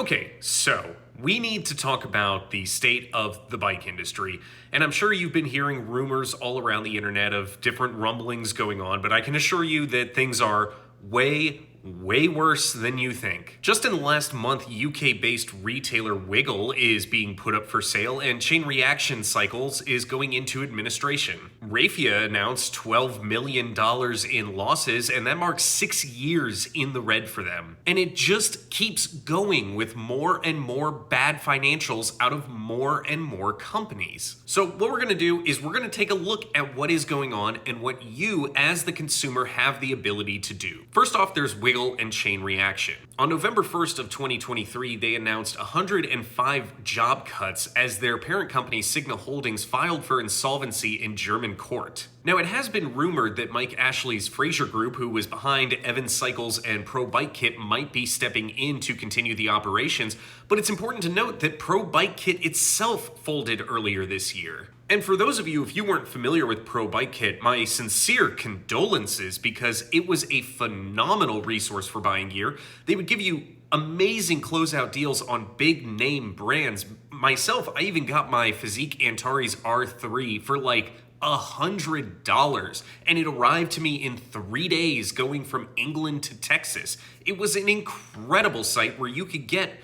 Okay, so we need to talk about the state of the bike industry. And I'm sure you've been hearing rumors all around the internet of different rumblings going on, but I can assure you that things are way worse than you think. Just in the last month, UK-based retailer Wiggle is being put up for sale, and Chain Reaction Cycles is going into administration. Rafia announced $12 million in losses, and that marks 6 years in the red for them. And it just keeps going with more and more bad financials out of more and more companies. So what we're gonna do is we're gonna take a look at what is going on and what you, as the consumer, have the ability to do. First off, there's Wiggle and Chain Reaction. On November 1st of 2023, they announced 105 job cuts as their parent company Signa Holdings filed for insolvency in German court. Now, it has been rumored that Mike Ashley's Fraser Group, who was behind Evans Cycles and Pro Bike Kit, might be stepping in to continue the operations, but it's important to note that Pro Bike Kit itself folded earlier this year. And for those of you, if you weren't familiar with Pro Bike Kit, my sincere condolences, because it was a phenomenal resource for buying gear. They would give you amazing closeout deals on big name brands. Myself, I even got my Physique Antares R3 for like $100, and it arrived to me in 3 days going from England to Texas. It was an incredible site where you could get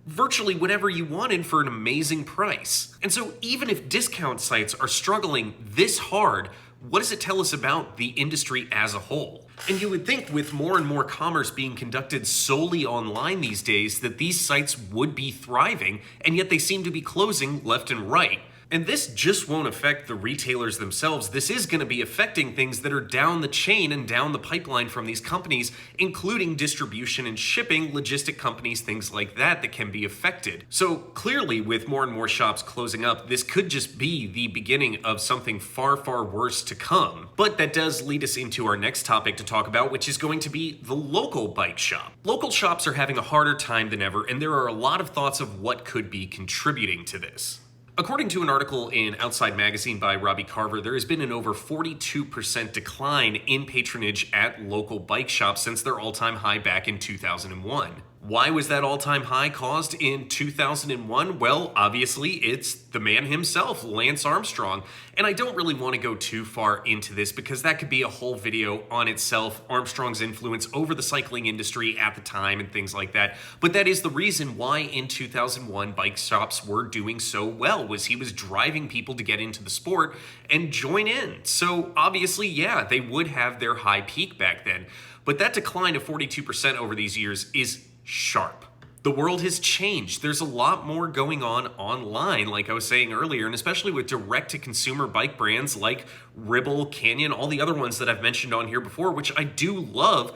virtually whatever you wanted for an amazing price. And so even if discount sites are struggling this hard, what does it tell us about the industry as a whole? And you would think with more and more commerce being conducted solely online these days that these sites would be thriving, and yet they seem to be closing left and right. And this just won't affect the retailers themselves. This is going to be affecting things that are down the chain and down the pipeline from these companies, including distribution and shipping, logistic companies, things like that can be affected. So clearly, with more and more shops closing up, this could just be the beginning of something far worse to come. But that does lead us into our next topic to talk about, which is going to be the local bike shop. Local shops are having a harder time than ever, and there are a lot of thoughts of what could be contributing to this. According to an article in Outside Magazine by Robbie Carver, there has been an over 42% decline in patronage at local bike shops since their all-time high back in 2001. Why was that all-time high caused in 2001? Well, obviously, it's the man himself, Lance Armstrong. And I don't really want to go too far into this because that could be a whole video on itself, Armstrong's influence over the cycling industry at the time and things like that. But that is the reason why in 2001 bike shops were doing so well, was he was driving people to get into the sport and join in. So obviously, yeah, they would have their high peak back then. But that decline of 42% over these years is sharp. The world has changed. There's a lot more going on online, like I was saying earlier, and especially with direct-to-consumer bike brands like Ribble, Canyon, all the other ones that I've mentioned on here before, which I do love.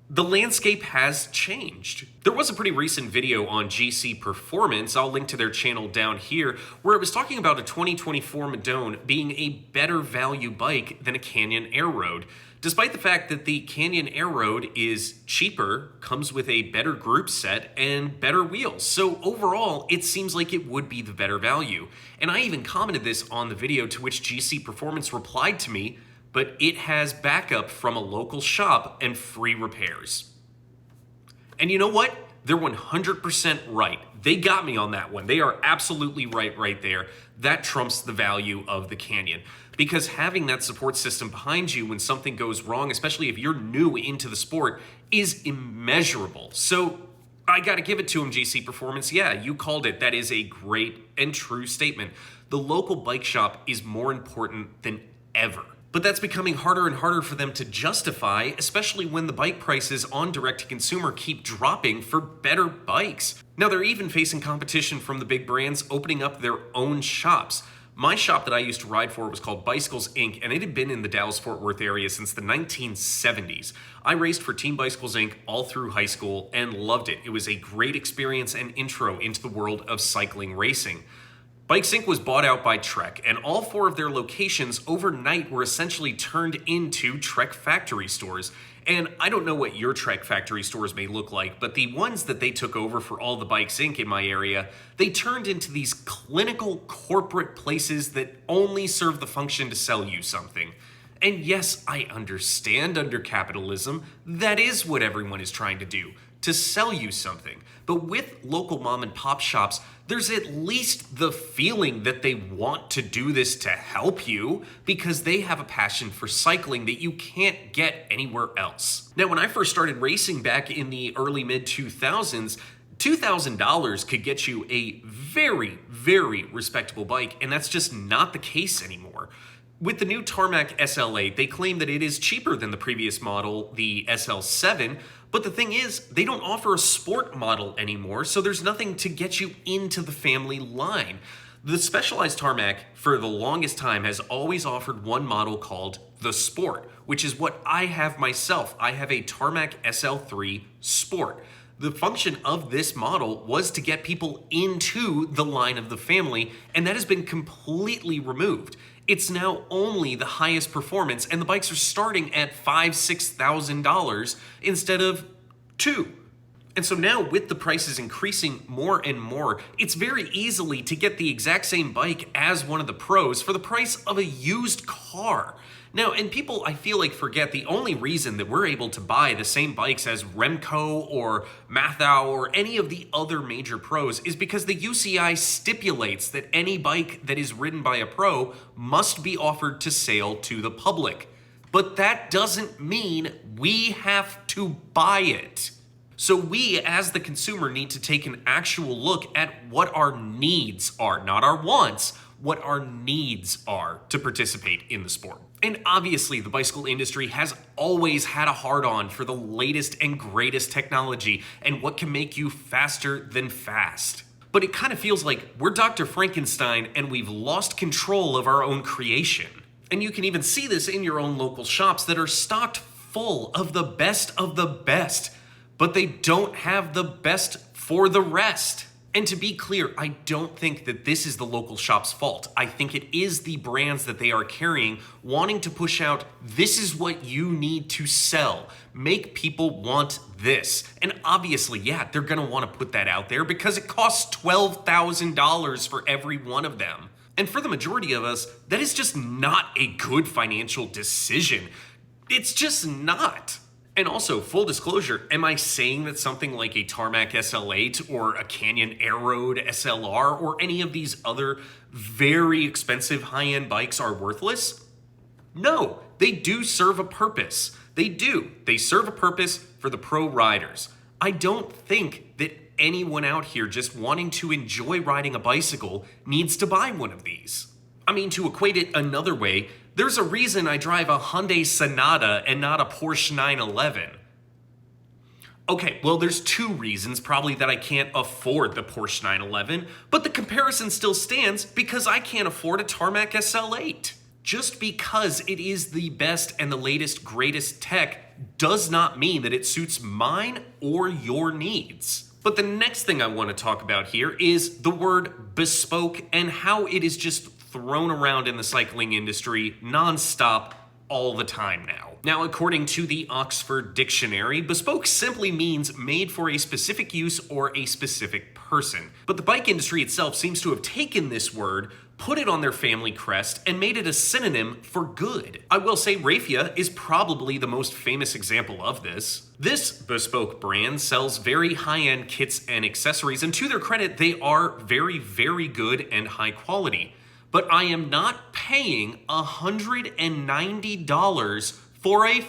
The landscape has changed. There was a pretty recent video on GC Performance, I'll link to their channel down here, where it was talking about a 2024 Madone being a better value bike than a Canyon Air Road, despite the fact that the Canyon Air Road is cheaper, comes with a better group set, and better wheels. So overall, it seems like it would be the better value. And I even commented this on the video, to which GC Performance replied to me, but it has backup from a local shop and free repairs. And you know what? They're 100% right. They got me on that one. They are absolutely right there. That trumps the value of the Canyon. Because having that support system behind you when something goes wrong, especially if you're new into the sport, is immeasurable. So I gotta give it to them, GC Performance. Yeah, you called it. That is a great and true statement. The local bike shop is more important than ever. But that's becoming harder and harder for them to justify, especially when the bike prices on direct-to-consumer keep dropping for better bikes. Now, they're even facing competition from the big brands opening up their own shops. My shop that I used to ride for was called Bicycles Inc., and it had been in the Dallas-Fort Worth area since the 1970s. I raced for Team Bicycles Inc. all through high school and loved it. It was a great experience and intro into the world of cycling racing. Bikes Inc. was bought out by Trek, and all 4 of their locations overnight were essentially turned into Trek factory stores. And I don't know what your Trek factory stores may look like, but the ones that they took over for all the Bikes Inc. in my area, they turned into these clinical corporate places that only serve the function to sell you something. And yes, I understand under capitalism, that is what everyone is trying to do. to sell you something. But with local mom and pop shops, there's at least the feeling that they want to do this to help you because they have a passion for cycling that you can't get anywhere else. Now, when I first started racing back in the early mid 2000s, $2,000 could get you a very, very respectable bike, and that's just not the case anymore. With the new Tarmac SL8, they claim that it is cheaper than the previous model, the SL7, but the thing is, they don't offer a sport model anymore, so there's nothing to get you into the family line. The Specialized Tarmac, for the longest time, has always offered one model called the Sport, which is what I have myself. I have a Tarmac SL3 Sport. The function of this model was to get people into the line of the family, and that has been completely removed. It's now only the highest performance, and the bikes are starting at $5,000–$6,000 instead of $2,000. And so now with the prices increasing more and more, it's very easily to get the exact same bike as one of the pros for the price of a used car. Now, and people, I feel like, forget the only reason that we're able to buy the same bikes as Remco or Mathau or any of the other major pros is because the UCI stipulates that any bike that is ridden by a pro must be offered to sale to the public. But that doesn't mean we have to buy it. So we, as the consumer, need to take an actual look at what our needs are, not our wants, what our needs are to participate in the sport. And obviously, the bicycle industry has always had a hard-on for the latest and greatest technology and what can make you faster than fast. But it kind of feels like we're Dr. Frankenstein and we've lost control of our own creation. And you can even see this in your own local shops that are stocked full of the best, but they don't have the best for the rest. And to be clear, I don't think that this is the local shop's fault. I think it is the brands that they are carrying wanting to push out, this is what you need to sell. Make people want this. And obviously, yeah, they're gonna wanna put that out there because it costs $12,000 for every one of them. And for the majority of us, that is just not a good financial decision. It's just not. And also, full disclosure, am I saying that something like a Tarmac SL8 or a Canyon Airroad SLR or any of these other very expensive high-end bikes are worthless? No, they do serve a purpose. They do. They serve a purpose for the pro riders. I don't think that anyone out here just wanting to enjoy riding a bicycle needs to buy one of these. I mean, to equate it another way, there's a reason I drive a Hyundai Sonata and not a Porsche 911. Okay, well, there's two reasons probably that I can't afford the Porsche 911, but the comparison still stands because I can't afford a Tarmac SL8. Just because it is the best and the latest, greatest tech does not mean that it suits mine or your needs. But the next thing I want to talk about here is the word bespoke and how it is just thrown around in the cycling industry nonstop all the time now. Now, according to the Oxford Dictionary, bespoke simply means made for a specific use or a specific person. But the bike industry itself seems to have taken this word, put it on their family crest, and made it a synonym for good. I will say Rafia is probably the most famous example of this. This bespoke brand sells very high-end kits and accessories, and to their credit, they are very, very good and high quality. But I am not paying $190 for a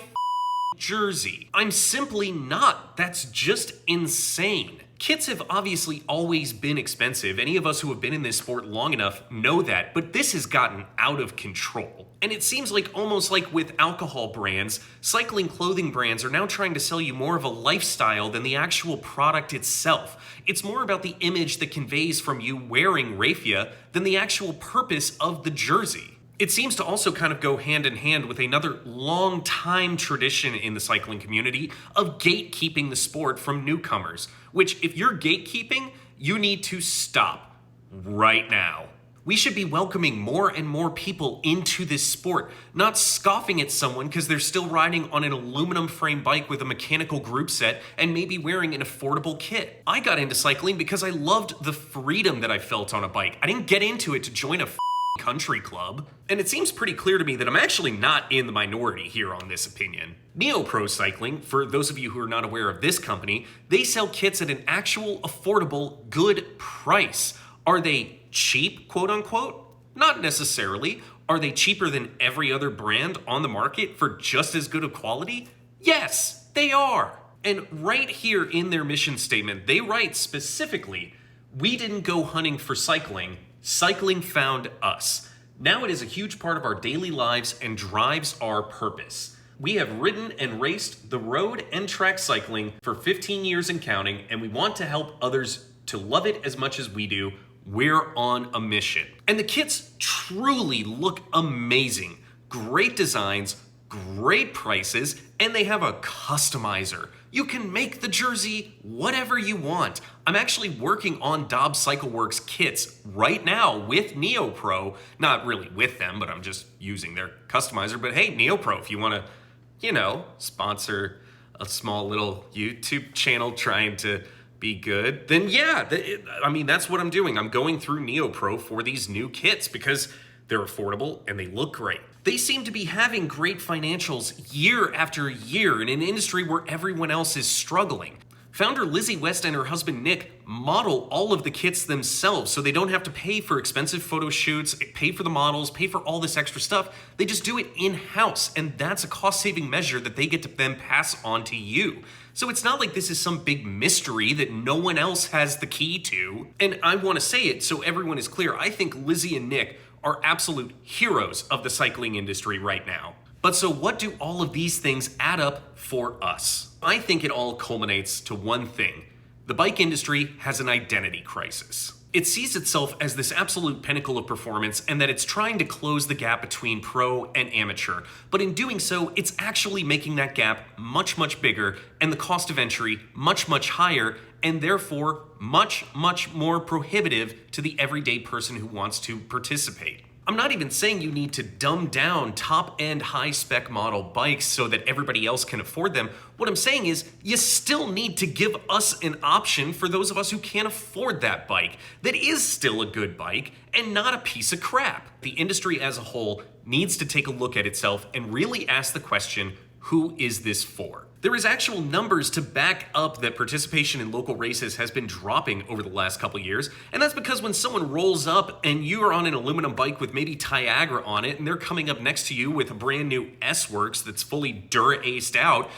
jersey. I'm simply not. That's just insane. Kits have obviously always been expensive. Any of us who have been in this sport long enough know that, but this has gotten out of control. And it seems like almost like with alcohol brands, cycling clothing brands are now trying to sell you more of a lifestyle than the actual product itself. It's more about the image that conveys from you wearing Rafia than the actual purpose of the jersey. It seems to also kind of go hand in hand with another long time tradition in the cycling community of gatekeeping the sport from newcomers, which if you're gatekeeping, you need to stop right now. We should be welcoming more and more people into this sport, not scoffing at someone because they're still riding on an aluminum frame bike with a mechanical group set and maybe wearing an affordable kit. I got into cycling because I loved the freedom that I felt on a bike. I didn't get into it to join a country club. And it seems pretty clear to me that I'm actually not in the minority here on this opinion. NeoPro Cycling, for those of you who are not aware of this company, they sell kits at an actual affordable, good price. Are they cheap, quote unquote? Not necessarily. Are they cheaper than every other brand on the market for just as good a quality? Yes, they are. And right here in their mission statement, they write specifically, "We didn't go hunting for cycling. Cycling found us. Now it is a huge part of our daily lives and drives our purpose. We have ridden and raced the road and track cycling for 15 years and counting, and we want to help others to love it as much as we do. We're on a mission." And the kits truly look amazing. Great designs, great prices, and they have a customizer. You can make the jersey whatever you want. I'm actually working on Dobbs Cycle Works kits right now with NeoPro. Not really with them, but I'm just using their customizer. But hey, NeoPro, if you want to, sponsor a small little YouTube channel trying to be good, then yeah, that's what I'm doing. I'm going through NeoPro for these new kits because they're affordable and they look great. They seem to be having great financials year after year in an industry where everyone else is struggling. Founder Lizzie West and her husband Nick model all of the kits themselves so they don't have to pay for expensive photo shoots, pay for the models, pay for all this extra stuff. They just do it in-house, and that's a cost-saving measure that they get to then pass on to you. So it's not like this is some big mystery that no one else has the key to. And I want to say it so everyone is clear. I think Lizzie and Nick are absolute heroes of the cycling industry right now. But so what do all of these things add up for us? I think it all culminates to one thing. The bike industry has an identity crisis. It sees itself as this absolute pinnacle of performance and that it's trying to close the gap between pro and amateur. But in doing so, it's actually making that gap much, much bigger and the cost of entry much, much higher and therefore much, much more prohibitive to the everyday person who wants to participate. I'm not even saying you need to dumb down top-end high-spec model bikes so that everybody else can afford them. What I'm saying is you still need to give us an option for those of us who can't afford that bike that is still a good bike and not a piece of crap. The industry as a whole needs to take a look at itself and really ask the question, who is this for? There is actual numbers to back up that participation in local races has been dropping over the last couple years, and that's because when someone rolls up and you are on an aluminum bike with maybe Tiagra on it, and they're coming up next to you with a brand new S-Works that's fully Dura-Aced out,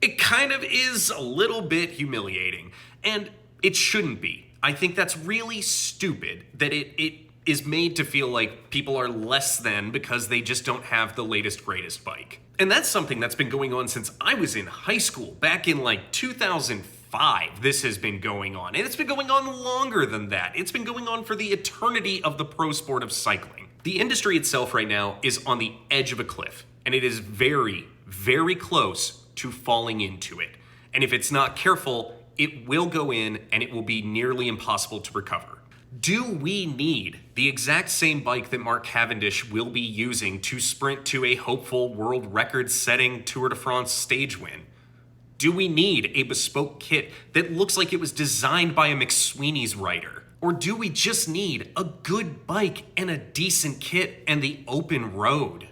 it kind of is a little bit humiliating, and it shouldn't be. I think that's really stupid that it is made to feel like people are less than because they just don't have the latest, greatest bike. And that's something that's been going on since I was in high school, back in 2005. This has been going on, and it's been going on longer than that. It's been going on for the eternity of the pro sport of cycling. The industry itself right now is on the edge of a cliff, and it is very, very close to falling into it. And if it's not careful, it will go in and it will be nearly impossible to recover. Do we need the exact same bike that Mark Cavendish will be using to sprint to a hopeful world record-setting Tour de France stage win? Do we need a bespoke kit that looks like it was designed by a McSweeney's writer? Or do we just need a good bike and a decent kit and the open road?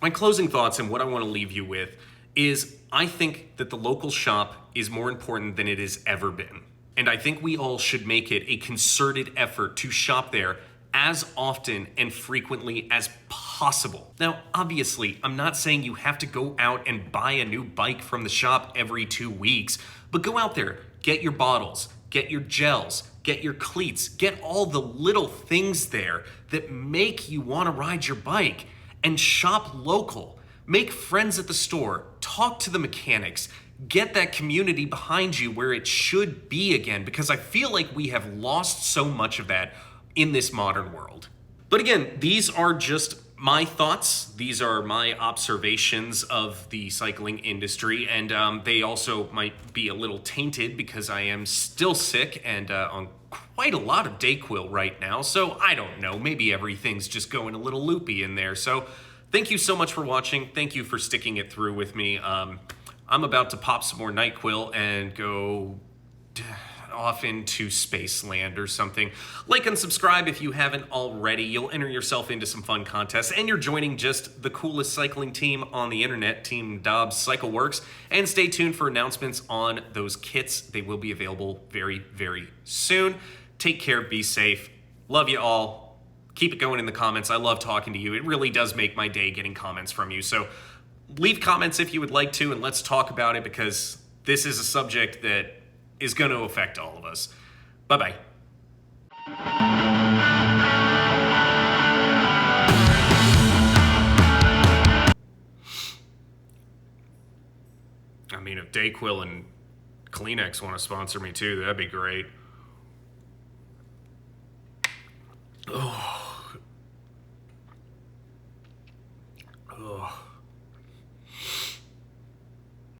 My closing thoughts and what I want to leave you with is I think that the local shop is more important than it has ever been. And I think we all should make it a concerted effort to shop there as often and frequently as possible. Now, obviously, I'm not saying you have to go out and buy a new bike from the shop every 2 weeks, but go out there, get your bottles, get your gels, get your cleats, get all the little things there that make you want to ride your bike, and shop local. Make friends at the store, talk to the mechanics, get that community behind you where it should be again, because I feel like we have lost so much of that in this modern world. But again, these are just my thoughts. These are my observations of the cycling industry, and they also might be a little tainted because I am still sick and on quite a lot of Dayquil right now, so I don't know, maybe everything's just going a little loopy in there. So thank you so much for watching. Thank you for sticking it through with me. I'm about to pop some more NyQuil and go off into Spaceland or something. Like and subscribe if you haven't already. You'll enter yourself into some fun contests, and you're joining just the coolest cycling team on the internet, Team Dobbs Cycle Works. And stay tuned for announcements on those kits. They will be available very, very soon. Take care, be safe. Love you all. Keep it going in the comments. I love talking to you. It really does make my day getting comments from you. So leave comments if you would like to, and let's talk about it, because this is a subject that is going to affect all of us. Bye-bye. I mean, if Dayquil and Kleenex want to sponsor me too, that'd be great. Oh. Oh.